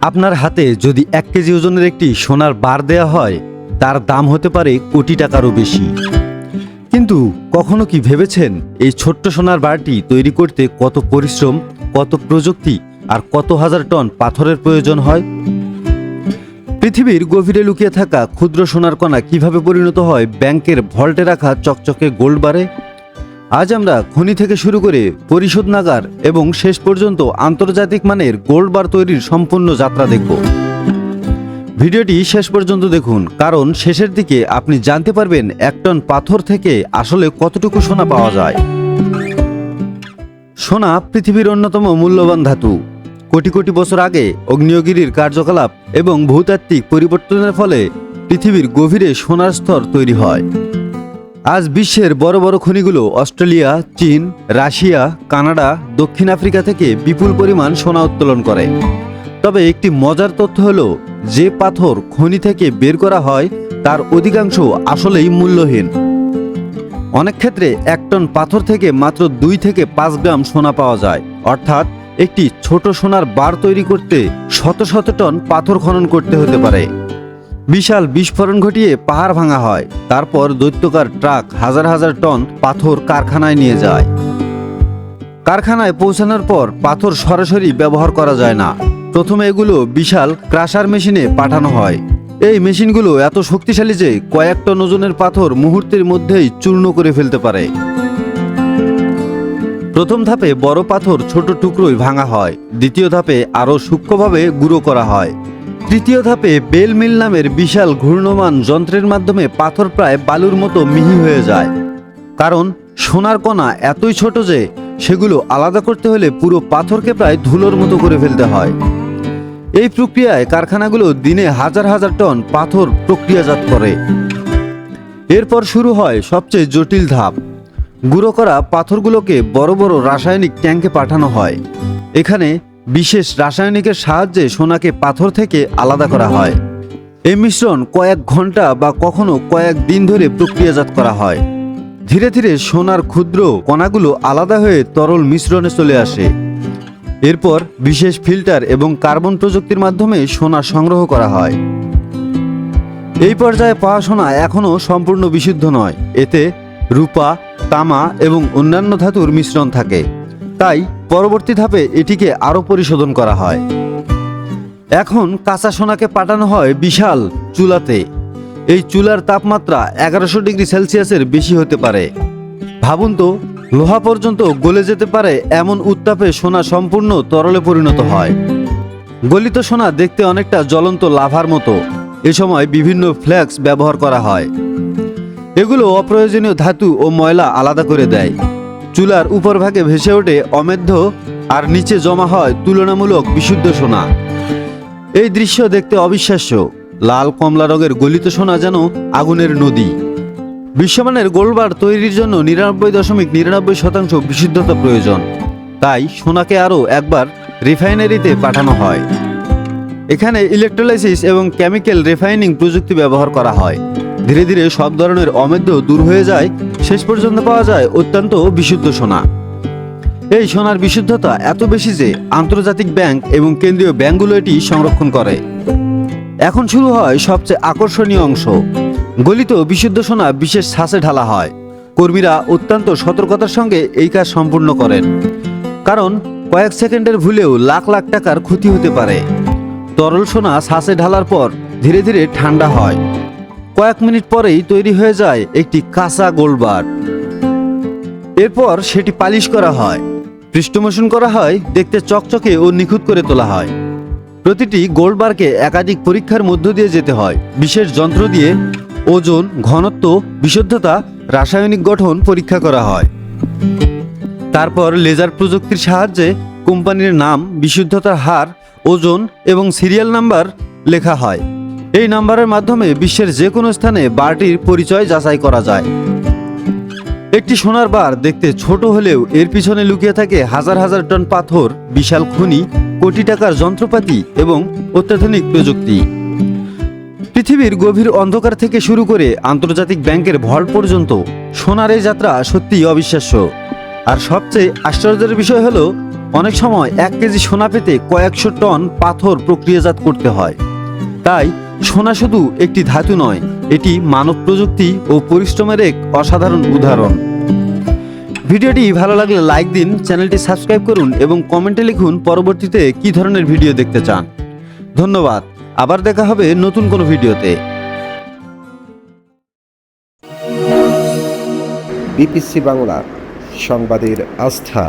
আপনার হাতে যদি 1 কেজি ওজনের একটি সোনার বার দেয়া হয়, তার দাম হতে পারে কোটি টাকারও বেশি। কিন্তু কখনো কি ভেবেছেন এই ছোট্ট সোনার বারটি তৈরি করতে কত পরিশ্রম, কত প্রযুক্তি আর কত হাজার টন পাথরের প্রয়োজন হয়? পৃথিবীর গভীরে লুকিয়ে থাকা ক্ষুদ্র সোনার কণা কিভাবে পরিণত হয় ব্যাংকের ভল্টে রাখা চকচকে গোল্ড বারে? আজ আমরা খনি থেকে শুরু করে পরিশোধ নাগার এবং শেষ পর্যন্ত আন্তর্জাতিক মানের গোল্ড বার তৈরির সম্পূর্ণ যাত্রা দেখব। ভিডিওটি শেষ পর্যন্ত দেখুন, কারণ শেষের দিকে আপনি জানতে পারবেন 1 টন পাথর থেকে আসলে কতটুকু সোনা পাওয়া যায়। সোনা পৃথিবীর অন্যতম মূল্যবান ধাতু। কোটি কোটি বছর আগে আগ্নেয়গিরির কার্যকলাপ এবং ভূতাত্ত্বিক পরিবর্তনের ফলে পৃথিবীর গভীরে সোনার স্তর তৈরি হয়। আজ বিশ্বের বড় বড় খনিগুলো অস্ট্রেলিয়া, চীন, রাশিয়া, কানাডা, দক্ষিণ আফ্রিকা থেকে বিপুল পরিমাণ সোনা উত্তোলন করে। তবে একটি মজার তথ্য হলো, যে পাথর খনি থেকে বের করা হয় তার অধিকাংশ আসলেই মূল্যহীন। অনেক ক্ষেত্রে 1 টন পাথর থেকে মাত্র 2 থেকে 5 গ্রাম সোনা পাওয়া যায়। অর্থাৎ একটি ছোট সোনার বার তৈরি করতে শত শত টন পাথর খনন করতে হতে পারে। বিশাল বিস্ফোরণ ঘটিয়ে পাহাড় ভাঙা হয়, তারপর দৈত্যকার ট্রাক হাজার হাজার টন পাথর কারখানায় নিয়ে যায়। কারখানায় পৌঁছানোর পর পাথর সরাসরি ব্যবহার করা যায় না। প্রথমে এগুলো বিশাল ক্রাশার মেশিনে পাঠানো হয়। এই মেশিনগুলো এত শক্তিশালী যে কয়েক টন ওজনের পাথর মুহূর্তের মধ্যেই চূর্ণ করে ফেলতে পারে। প্রথম ধাপে বড় পাথর ছোট টুকরোয় ভাঙা হয়, দ্বিতীয় ধাপে আরও সূক্ষ্মভাবে গুঁড়ো করা হয়, তৃতীয় ধাপে বেল মিল নামের বিশাল ঘূর্ণমান যন্ত্রের মাধ্যমে পাথর প্রায় বালুর মতো মিহি হয়ে যায়। কারণ সোনার কণা এতই ছোট যে সেগুলো আলাদা করতে হলে পুরো পাথরকে প্রায় ধুলোর মতো করে ফেলতে হয়। এই প্রক্রিয়ায় কারখানাগুলো দিনে হাজার হাজার টন পাথর প্রক্রিয়াজাত করে। এরপর শুরু হয় সবচেয়ে জটিল ধাপ। গুঁড়ো করা পাথরগুলোকে বড় বড় রাসায়নিক ট্যাঙ্কে পাঠানো হয়। এখানে বিশেষ রাসায়নিকের সাহায্যে সোনাকে পাথর থেকে আলাদা করা হয়। এই মিশ্রণ কয়েক ঘন্টা বা কখনো কয়েক দিন ধরে প্রক্রিয়াজাত করা হয়। ধীরে ধীরে সোনার ক্ষুদ্র কণাগুলো আলাদা হয়ে তরল মিশ্রণে চলে আসে। এরপর বিশেষ ফিল্টার এবং কার্বন প্রযুক্তির মাধ্যমে সোনা সংগ্রহ করা হয়। এই পর্যায়ে পাওয়া সোনা এখনও সম্পূর্ণ বিশুদ্ধ নয়। এতে রূপা, তামা এবং অন্যান্য ধাতুর মিশ্রণ থাকে। তাই পরবর্তী ধাপে এটিকে আরও পরিশোধন করা হয়। এখন কাঁচা সোনাকে পাঠানো হয় বিশাল চুলাতে। এই চুলার তাপমাত্রা 1100 ডিগ্রি সেলসিয়াসের বেশি হতে পারে। ভাবুন তো, লোহা পর্যন্ত গলে যেতে পারে এমন উত্তাপে সোনা সম্পূর্ণ তরলে পরিণত হয়। গলিত সোনা দেখতে অনেকটা জ্বলন্ত লাভার মতো। এ সময় বিভিন্ন ফ্লেক্স ব্যবহার করা হয়। এগুলো অপ্রয়োজনীয় ধাতু ও ময়লা আলাদা করে দেয়। চুলার উপরভাগে ভেসে ওঠে অমেধ্য আর নিচে জমা হয় তুলনামূলক বিশুদ্ধ সোনা। এই দৃশ্য দেখতে অবিশ্বাস্য। লাল কমলা রঙের গলিত সোনা যেন আগুনের নদী। বিশ্বমানের গোল্ড বার তৈরির জন্য 99.99% বিশুদ্ধতা প্রয়োজন। তাই সোনাকে আরও একবার রিফাইনারিতে পাঠানো হয়। এখানে ইলেকট্রোলাইসিস এবং কেমিক্যাল রিফাইনিং প্রযুক্তি ব্যবহার করা হয়। ধীরে ধীরে সব ধরনের অমেধ্য দূর হয়ে যায়, শেষ পর্যন্ত পাওয়া যায় অত্যন্ত বিশুদ্ধ সোনা। এই সোনার বিশুদ্ধতা এত বেশি যে আন্তর্জাতিক ব্যাংক এবং কেন্দ্রীয় ব্যাংকগুলো এটি সংরক্ষণ করে। এখন শুরু হয় সবচেয়ে আকর্ষণীয় অংশ। গলিত বিশুদ্ধ সোনা বিশেষ ছাঁচে ঢালা হয়। কর্মীরা অত্যন্ত সতর্কতার সঙ্গে এই কাজ সম্পূর্ণ করেন, কারণ কয়েক সেকেন্ডের ভুলেও লাখ লাখ টাকার ক্ষতি হতে পারে। তরল সোনা ছাঁচে ঢালার পর ধীরে ধীরে ঠান্ডা হয়। কয়েক মিনিট পরেই তৈরি হয়ে যায় একটি কাঁচা গোল্ড বার। এরপর সেটি পালিশ করা হয়, পৃষ্ঠমোচন করা হয়, দেখতে চকচকে ও নিখুঁত করে তোলা হয়। প্রতিটি গোল্ড বারকে একাধিক পরীক্ষার মধ্য দিয়ে যেতে হয়। বিশেষ যন্ত্র দিয়ে ওজন, ঘনত্ব, বিশুদ্ধতা, রাসায়নিক গঠন পরীক্ষা করা হয়। তারপর লেজার প্রযুক্তির সাহায্যে কোম্পানির নাম, বিশুদ্ধতার হার, ওজন এবং সিরিয়াল নাম্বার লেখা হয়। এই নাম্বারের মাধ্যমে বিশ্বের যে কোনো স্থানে বারটির পরিচয় যাচাই করা যায়। একটি সোনার বার দেখতে ছোট হলেও এর পিছনে লুকিয়ে থাকে হাজার হাজার টন পাথর, বিশাল খনি, কোটি টাকার যন্ত্রপাতি এবং অত্যাধুনিক প্রযুক্তি। পৃথিবীর গভীর অন্ধকার থেকে শুরু করে আন্তর্জাতিক ব্যাংকের ভল্ট পর্যন্ত সোনার এই যাত্রা সত্যিই অবিশ্বাস্য। আর সবচেয়ে আশ্চর্যের বিষয় হলো, অনেক সময় 1 কেজি সোনা পেতে কয়েকশো টন পাথর প্রক্রিয়াজাত করতে হয়। তাই সোনা শুধু একটি ধাতু নয়, এটি মানব প্রযুক্তি ও পরিশ্রমের এক অসাধারণ উদাহরণ। ভিডিওটি ভালো লাগলে লাইক দিন, চ্যানেলটি সাবস্ক্রাইব করুন এবং কমেন্টে লিখুন পরবর্তীতে কী ধরনের ভিডিও দেখতে চান। ধন্যবাদ। আবার দেখা হবে নতুন কোনো ভিডিওতে। বিপিসি বাংলা, সংবাদের আস্থা।